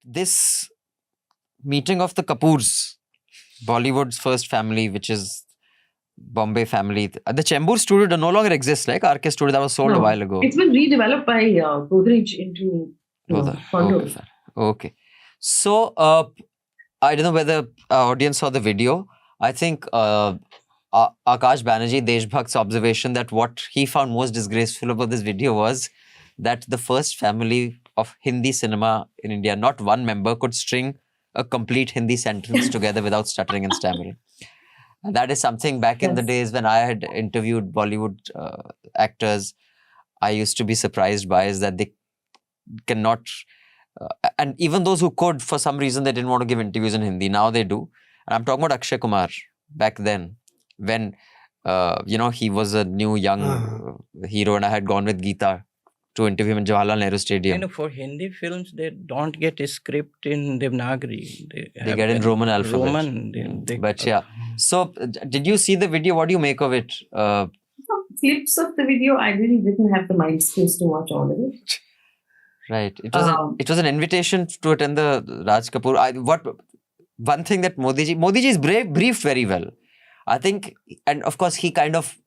this meeting of the Kapoors, Bollywood's first family, which is Bombay family. The Chembur studio no longer exists, like RK studio that was sold a while ago. It's been redeveloped by Godrej into condos. Okay, fine. Okay. So, I don't know whether our audience saw the video. I think Akash Banerjee, Deshbhakt's observation that what he found most disgraceful about this video was that the first family of Hindi cinema in India, not one member could string a complete Hindi sentence together without stuttering and stammering. And that is something back in the days when I had interviewed Bollywood actors, I used to be surprised by, is that they cannot, and even those who could, for some reason, they didn't want to give interviews in Hindi. Now they do. And I'm talking about Akshay Kumar back then, when, he was a new young hero, and I had gone with Geeta to interview him in Jawaharlal Nehru Stadium. And for Hindi films, they don't get a script in Devanagari. They get in Roman alphabet. But yeah. So, did you see the video? What do you make of it? Clips of the video, I really didn't have the mind space to watch all of it. Right. It was an invitation to attend the Raj Kapoor. One thing that Modi ji is briefed very well. I think, and of course, he kind of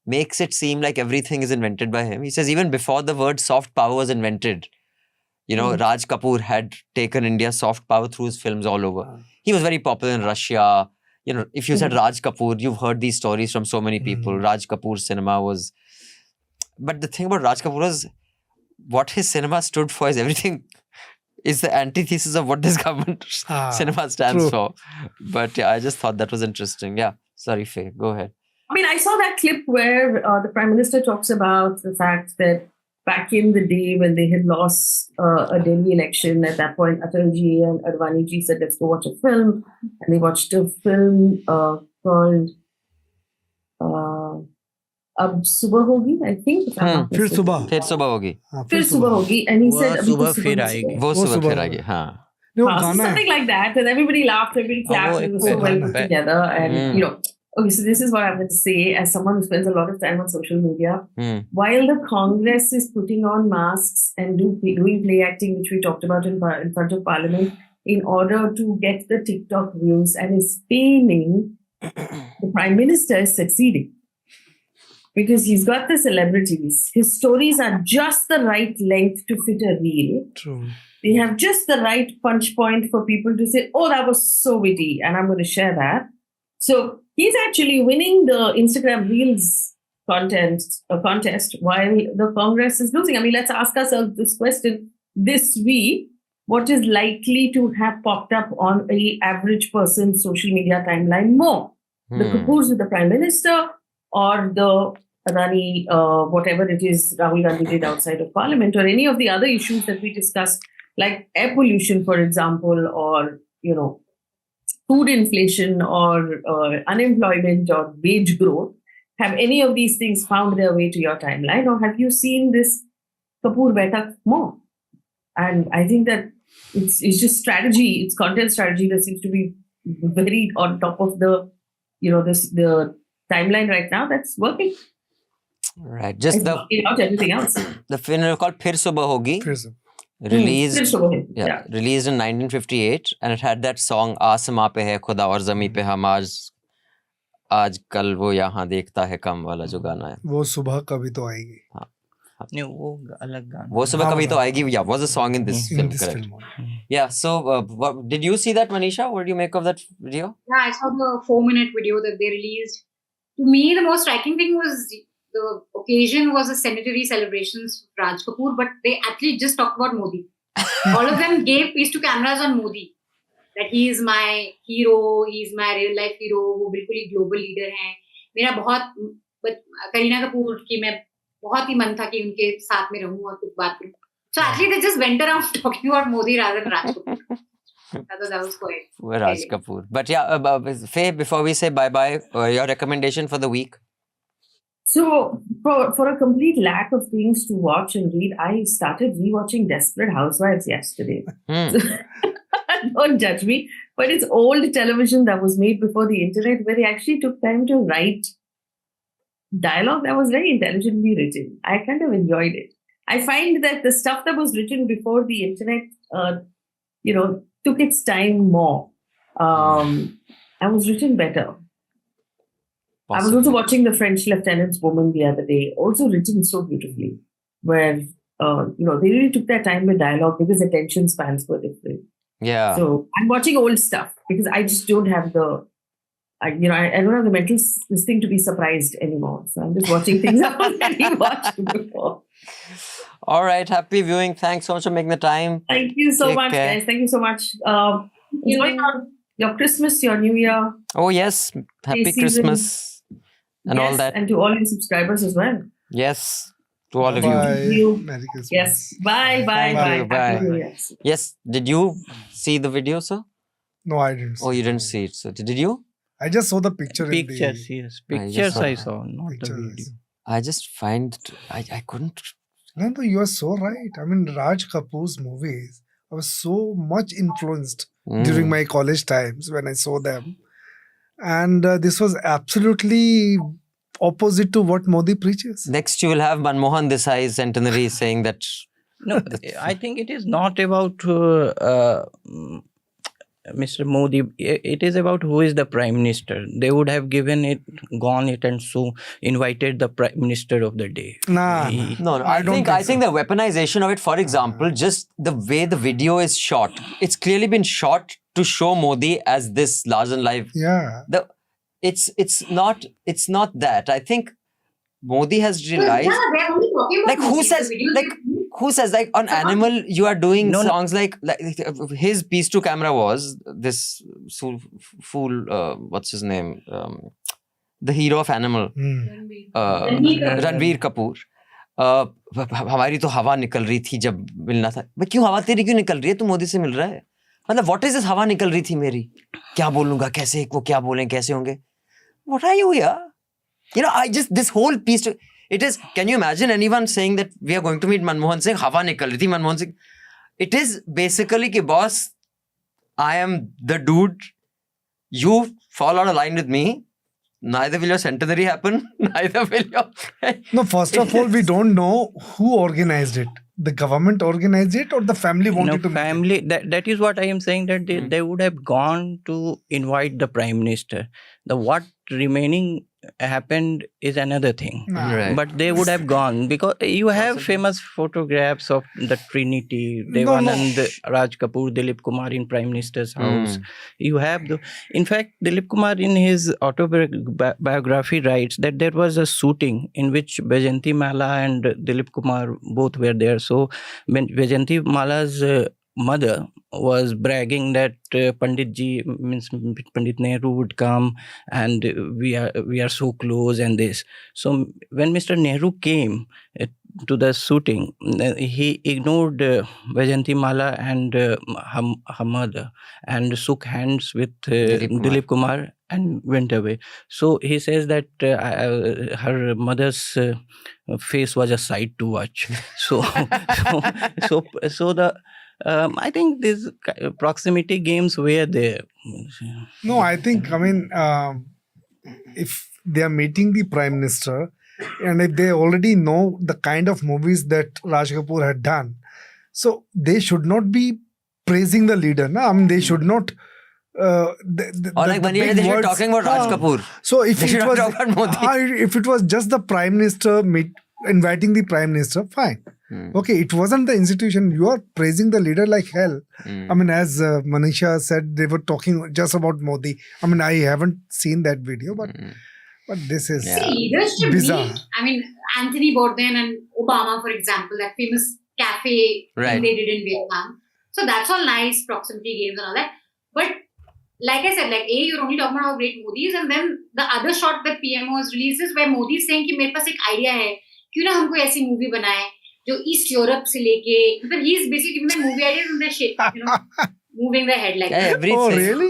makes it seem like everything is invented by him. He says even before the word soft power was invented, Raj Kapoor had taken India's soft power through his films all over. He was very popular in Russia. If you said Raj Kapoor, you've heard these stories from so many people. Raj Kapoor's cinema was... But the thing about Raj Kapoor was, what his cinema stood for is everything... is the antithesis of what this government cinema stands for. But yeah, I just thought that was interesting. Yeah. Sorry, Faye. Go ahead. I mean, I saw that clip where the Prime Minister talks about the fact that back in the day when they had lost a Delhi election, at that point, Atalji and Advani said, let's go watch a film. And they watched a film called Ab Subah Hogi, I think. Fir Subah Hogi. Fir Subah Hogi. And he said, Subah Fir Aayegi. Wo Subah Fir Aayegi, haan. Something like that. And everybody laughed, everybody clapped. It was so well put together. And, okay, so this is what I'm going to say as someone who spends a lot of time on social media. While the Congress is putting on masks and doing play acting, which we talked about in front of Parliament, in order to get the TikTok views and is feigning, the Prime Minister is succeeding. Because he's got the celebrities. His stories are just the right length to fit a reel. True. They have just the right punch point for people to say, oh, that was so witty, and I'm going to share that. So he's actually winning the Instagram Reels contest while the Congress is losing. I mean, let's ask ourselves this question this week. What is likely to have popped up on an average person's social media timeline more? The Kapoors with the Prime Minister or the Adani, whatever it is Rahul Gandhi did outside of Parliament, or any of the other issues that we discussed, like air pollution, for example, or, food inflation or unemployment or wage growth. Have any of these things found their way to your timeline, or have you seen this Kapoor Baitak more? And I think that it's just strategy, it's content strategy that seems to be very on top of the, the timeline right now that's working. Right. Just out everything else. The film called Phir Subah Hogi. Released in 1958, and it had that song Aasmaan pe hai khuda aur zameen pe hum aaj kal wo yahan dekhta hai kam wala jo gaana hai. वो सुबह कभी तो आएगी. No, वो अलग गाना. वो सुबह कभी तो आएगी. Yeah, was a song in this film. Correct. Yeah. So, did you see that, Manisha? What do you make of that video? Yeah, I saw the 4-minute video that they released. To me, the most striking thing was the occasion was the centenary celebrations of Raj Kapoor, but they actually just talked about Modi. All of them gave piece to cameras on Modi. That he is my hero, he is my real life hero, वो बिल्कुल ही global leader हैं. मेरा बहुत करीना कपूर की मैं बहुत ही मन था कि उनके साथ में रहूं और कुछ बात करूं. So actually they just went around talking about Modi rather than Raj Kapoor. That was quite Raj Kapoor. But yeah, Faye, before we say bye-bye, your recommendation for the week? So, for a complete lack of things to watch and read, I started rewatching Desperate Housewives yesterday. So, don't judge me, but it's old television that was made before the internet, where they actually took time to write dialogue that was very intelligently written. I kind of enjoyed it. I find that the stuff that was written before the internet, took its time more and was written better. I was also watching The French Lieutenant's Woman the other day, also written so beautifully, where they really took their time with dialogue because attention spans were different. Yeah. So I'm watching old stuff because I just don't have I don't have the mental thing to be surprised anymore. So I'm just watching things I've already watched before. All right. Happy viewing. Thanks so much for making the time. Thank you so Take much, care. guys. Thank you so much. Enjoy your Christmas, your New Year. Oh, yes. Happy season. Christmas and all Yes, that. and to all your subscribers as well. Yes. To all of you. Bye. you. Merry Christmas. Yes. Bye. Thank Bye. you. Bye. Bye. Happy New Year. Yes. Did you see the video, sir? No, I didn't. Oh, see you didn't it. see it. So did you? I just saw the picture. Pictures, yes. I just Pictures saw I that. saw, not the Pictures. video. I just find I couldn't. No, you are so right. I mean, Raj Kapoor's movies, I was so much influenced during my college times when I saw them. And this was absolutely opposite to what Modi preaches. Next, you will have Manmohan Desai's centenary saying that. No, I think it is not about Mr. Modi. It is about who is the Prime Minister. They would have gone it and so invited the Prime Minister of the day. Nah, He- No, I don't think I so. think the weaponization of it, for example, just the way the video is shot, it's clearly been shot to show Modi as this large than life. yeah. It's not that. I think Modi has realized. they're only talking about Like who movies. says The videos like they- who says like on Animal you are doing No, no. songs like his piece to camera was this fool what's his name the hero of Animal Ranbir Kapoor हमारी तो हवा निकल रही थी जब मिलना था भाई क्यों हवा तेरी क्यों निकल रही है तू मोदी से मिल रहा है मतलब व्हाट इज दिस हवा निकल रही थी मेरी क्या बोलूंगा कैसे वो क्या बोलें कैसे होंगे व्हाट आर यू यार I just this whole piece it is can you imagine anyone saying that we are going to meet Manmohan Singh हवा निकल रही थी Manmohan Singh it is basically कि boss I am the dude you fall out of line with me neither will your centenary happen neither will your No, first of all, we don't know who organized it. The government organized it or the family wanted to make it? family, that is what I am saying, that they would have gone to invite the Prime Minister. What remaining happened is another thing. Nah. Right. But they would have gone because you have famous photographs of the Trinity, No, Devanand, no. Raj Kapoor, Dilip Kumar in Prime Minister's house. You have in fact, Dilip Kumar in his autobiography writes that there was a shooting in which Vaijayanti Mala and Dilip Kumar both were there. So when Vaijayanti Mala's mother was bragging that Pandit Ji means Pandit Nehru would come and we are so close and this. So when Mr. Nehru came to the shooting, he ignored Vaijayanti Mala and her mother and shook hands with Dilip Kumar and went away. So he says that her mother's face was a sight to watch. So the I think these proximity games were there. No, I think, I mean, if they are meeting the Prime Minister and if they already know the kind of movies that Raj Kapoor had done, so they should not be praising the leader. No? I mean, they should not. or like the Bani, big they should words- talking about Raj Kapoor So if They it should not was talk about Modi. if it was just the Prime Minister inviting the Prime Minister, fine. Okay, it wasn't the institution. You are praising the leader like hell. I mean, as Manisha said, they were talking just about Modi. I mean, I haven't seen that video, but this is Yeah. See, leaders to bizarre. me, I mean, Anthony Bourdain and Obama, for example, that famous cafe Right. thing they did in Vietnam. So that's all nice, proximity games and all that. But like I said, like you're only talking about how great Modi is, and then the other shot that PMO has released is where Modi is saying कि मेरे पास एक idea है, क्यों ना हमको ऐसी movie बनाए जो East Europe से लेके, मतलब he's basically giving them movie ideas and they're shit, moving their head like that. everything Oh, really?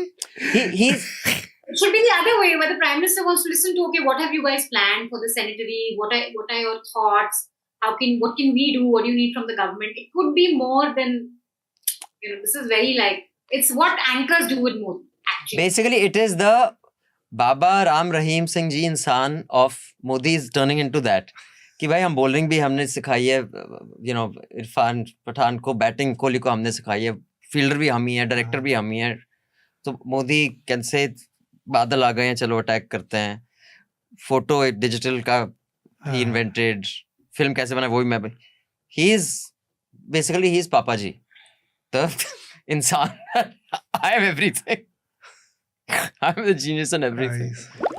he's It should be the other way, where the Prime Minister wants to listen to, okay, what have you guys planned for the Senatory? What are your thoughts? What can we do? What do you need from the government? It could be more than, this is very like, it's what anchors do with Modi, actually. basically it is the Baba Ram Rahim Singh Ji insan of Modi is turning into that कि भाई हम bowling भी हमने सिखाई है इरफान पठान को batting Kohli को हमने सिखाई है फील्डर भी हम ही है, डायरेक्टर भी हम ही है. तो मोदी कैन से बादल आ गए हैं, चलो अटैक करते हैं. फोटो डिजिटल का ही इन्वेंटेड, फिल्म कैसे बना वो भी मैं. He is basically he is पापा जी. तो इंसान, I am everything. I'm the genius and everything. Nice.